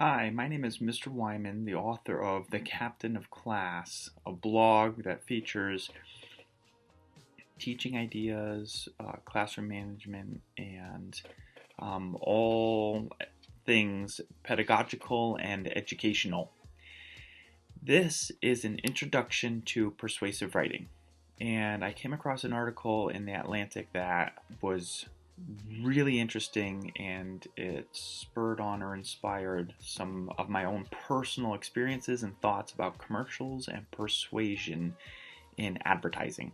Hi, my name is Mr. Wyman, the author of The Captain of Class, a blog that features teaching ideas, classroom management, and all things pedagogical and educational. This is an introduction to persuasive writing, and I came across an article in The Atlantic that was really interesting, and it spurred on or inspired some of my own personal experiences and thoughts about commercials and persuasion in advertising.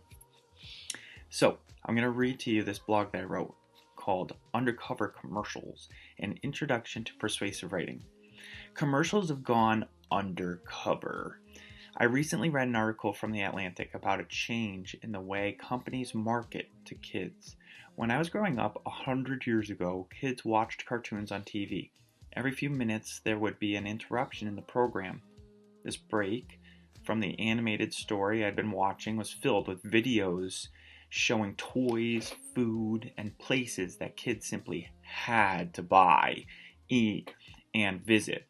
So, I'm going to read to you this blog that I wrote called Undercover Commercials, an introduction to persuasive writing. Commercials have gone undercover. I recently read an article from The Atlantic about a change in the way companies market to kids. When I was growing up 100 years ago, kids watched cartoons on TV. Every few minutes there would be an interruption in the program. This break from the animated story I'd been watching was filled with videos showing toys, food, and places that kids simply had to buy, eat, and visit.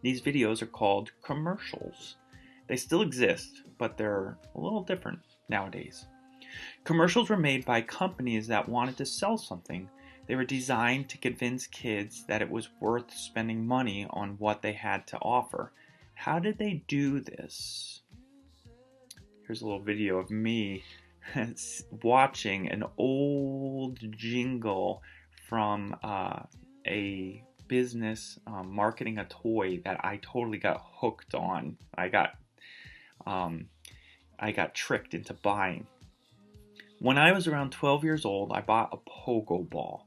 These videos are called commercials. They still exist, but they're a little different nowadays. Commercials were made by companies that wanted to sell something. They were designed to convince kids that it was worth spending money on what they had to offer. How did they do this? Here's a little video of me watching an old jingle from a business marketing a toy that I totally got hooked on. I got tricked into buying. When I was around 12 years old, I bought a pogo ball.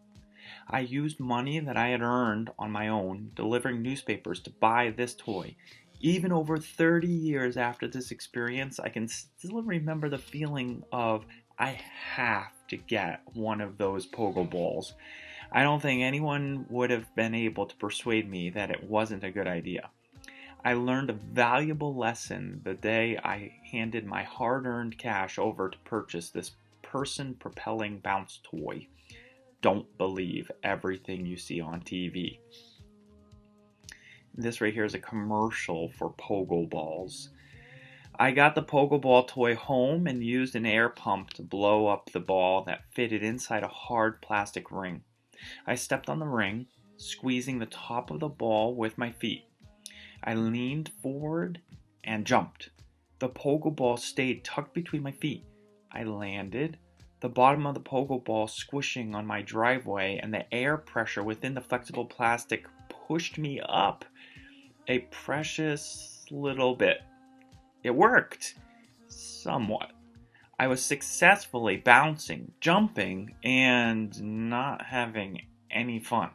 I used money that I had earned on my own, delivering newspapers, to buy this toy. Even over 30 years after this experience, I can still remember the feeling of I have to get one of those pogo balls. I don't think anyone would have been able to persuade me that it wasn't a good idea. I learned a valuable lesson the day I handed my hard-earned cash over to purchase this person-propelling bounce toy. Don't believe everything you see on TV. This right here is a commercial for pogo balls. I got the pogo ball toy home and used an air pump to blow up the ball that fitted inside a hard plastic ring. I stepped on the ring, squeezing the top of the ball with my feet. I leaned forward and jumped. The pogo ball stayed tucked between my feet. I landed, the bottom of the pogo ball squishing on my driveway, and the air pressure within the flexible plastic pushed me up a precious little bit. It worked, somewhat. I was successfully bouncing, jumping, and not having any fun.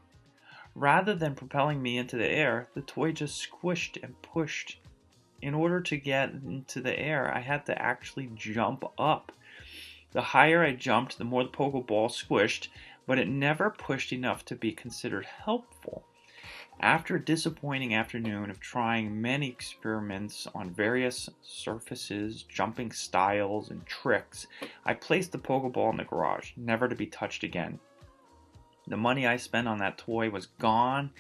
Rather than propelling me into the air, the toy just squished and pushed. In order to get into the air, I had to actually jump up. The higher I jumped, the more the pogo ball squished, but it never pushed enough to be considered helpful. After a disappointing afternoon of trying many experiments on various surfaces, jumping styles, and tricks, I placed the pogo ball in the garage, never to be touched again. The money I spent on that toy was gone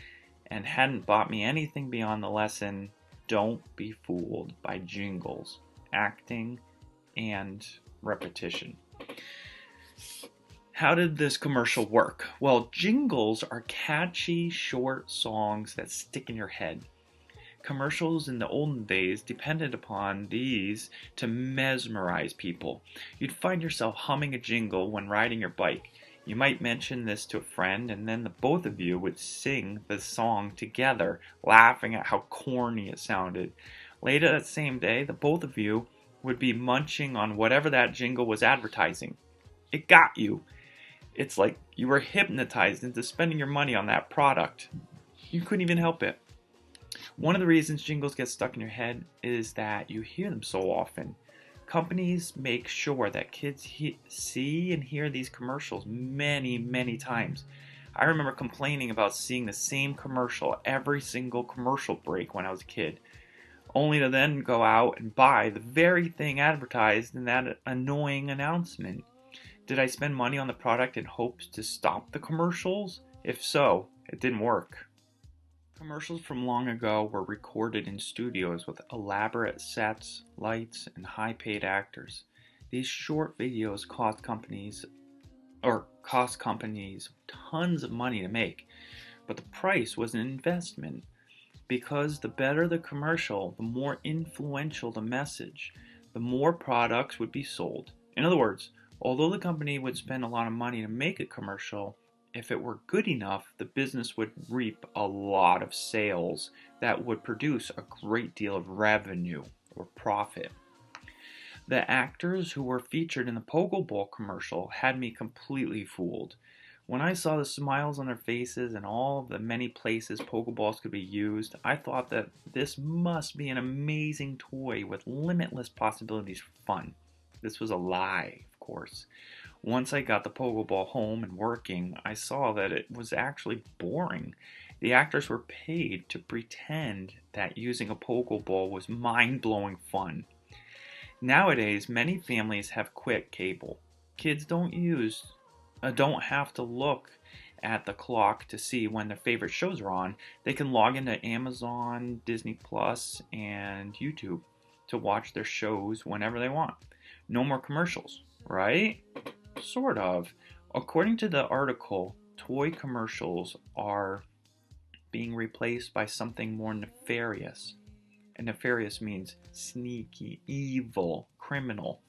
and hadn't bought me anything beyond the lesson, don't be fooled by jingles, acting, and repetition. How did this commercial work? Well, jingles are catchy, short songs that stick in your head. Commercials in the olden days depended upon these to mesmerize people. You'd find yourself humming a jingle when riding your bike. You might mention this to a friend, and then the both of you would sing the song together, laughing at how corny it sounded. Later that same day, the both of you would be munching on whatever that jingle was advertising. It got you. It's like you were hypnotized into spending your money on that product. You couldn't even help it. One of the reasons jingles get stuck in your head is that you hear them so often. Companies make sure that kids see and hear these commercials many, many times. I remember complaining about seeing the same commercial every single commercial break when I was a kid, only to then go out and buy the very thing advertised in that annoying announcement. Did I spend money on the product in hopes to stop the commercials? If so, it didn't work. Commercials from long ago were recorded in studios with elaborate sets, lights, and high-paid actors. These short videos cost companies tons of money to make, but the price was an investment because the better the commercial, the more influential the message, the more products would be sold. In other words, although the company would spend a lot of money to make a commercial, if it were good enough, the business would reap a lot of sales that would produce a great deal of revenue or profit. The actors who were featured in the Pogo Bowl commercial had me completely fooled. When I saw the smiles on their faces and all the many places Pokeballs could be used, I thought that this must be an amazing toy with limitless possibilities for fun. This was a lie, of course. Once I got the Pokeball home and working, I saw that it was actually boring. The actors were paid to pretend that using a Pokeball was mind-blowing fun. Nowadays, many families have quick cable. Kids don't have to look at the clock to see when their favorite shows are on. They can log into Amazon, Disney Plus, and YouTube to watch their shows whenever they want. No more commercials, right? Sort of. According to the article, toy commercials are being replaced by something more nefarious. And nefarious means sneaky, evil, criminal.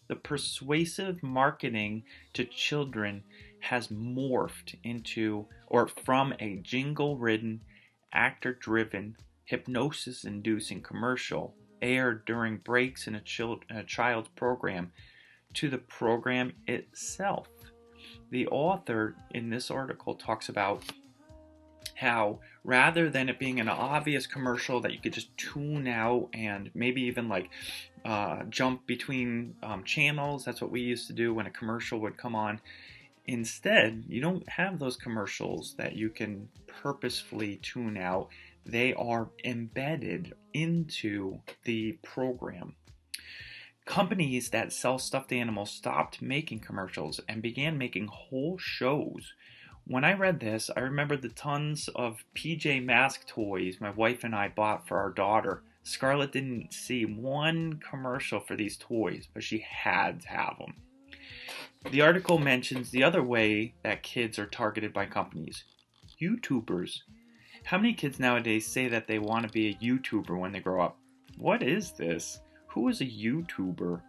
The persuasive marketing to children has morphed into or from a jingle-ridden, actor-driven, hypnosis-inducing commercial aired during breaks in a child's program to the program itself. The author in this article talks about how rather than it being an obvious commercial that you could just tune out and maybe even jump between channels, that's what we used to do when a commercial would come on. Instead, you don't have those commercials that you can purposefully tune out. They are embedded into the program. Companies that sell stuffed animals stopped making commercials and began making whole shows. When I read this, I remembered the tons of PJ Masks toys my wife and I bought for our daughter. Scarlett didn't see one commercial for these toys, but she had to have them. The article mentions the other way that kids are targeted by companies. YouTubers. How many kids nowadays say that they want to be a YouTuber when they grow up? What is this? Who is a YouTuber?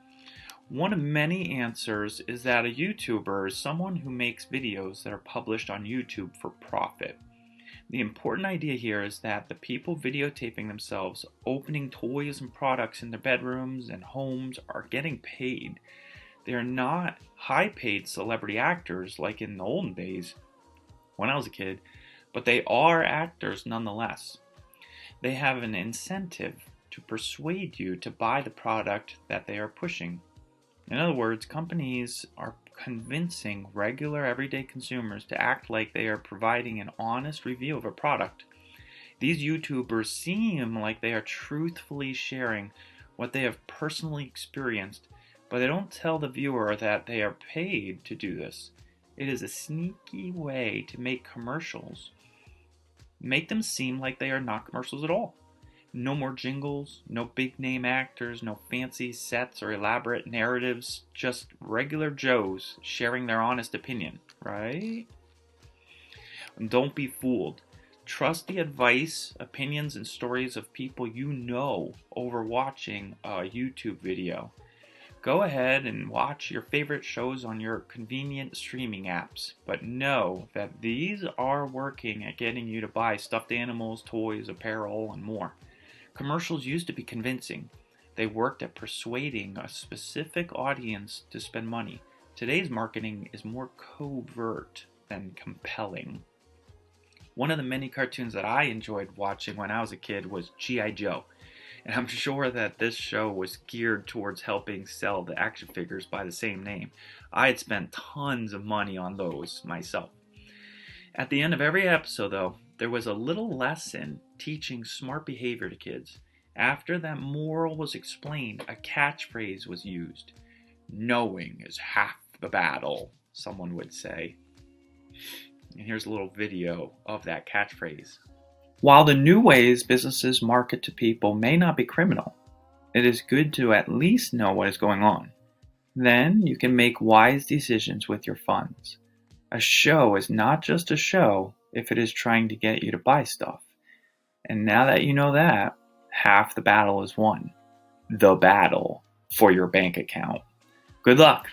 One of many answers is that a YouTuber is someone who makes videos that are published on YouTube for profit. The important idea here is that the people videotaping themselves opening toys and products in their bedrooms and homes are getting paid. They are not high-paid celebrity actors like in the olden days when I was a kid, but they are actors nonetheless. They have an incentive to persuade you to buy the product that they are pushing. In other words, companies are convincing regular everyday consumers to act like they are providing an honest review of a product. These YouTubers seem like they are truthfully sharing what they have personally experienced, but they don't tell the viewer that they are paid to do this. It is a sneaky way to make commercials. Make them seem like they are not commercials at all. No more jingles, no big name actors, no fancy sets or elaborate narratives, just regular Joes sharing their honest opinion, right? And don't be fooled. Trust the advice, opinions, and stories of people you know over watching a YouTube video. Go ahead and watch your favorite shows on your convenient streaming apps, but know that these are working at getting you to buy stuffed animals, toys, apparel, and more. Commercials used to be convincing. They worked at persuading a specific audience to spend money. Today's marketing is more covert than compelling. One of the many cartoons that I enjoyed watching when I was a kid was G.I. Joe. And I'm sure that this show was geared towards helping sell the action figures by the same name. I had spent tons of money on those myself. At the end of every episode, though, there was a little lesson teaching smart behavior to kids. After that moral was explained, a catchphrase was used. Knowing is half the battle, someone would say. And here's a little video of that catchphrase. While the new ways businesses market to people may not be criminal, it is good to at least know what is going on. Then you can make wise decisions with your funds. A show is not just a show if it is trying to get you to buy stuff. And now that you know that, half the battle is won. The battle for your bank account. Good luck!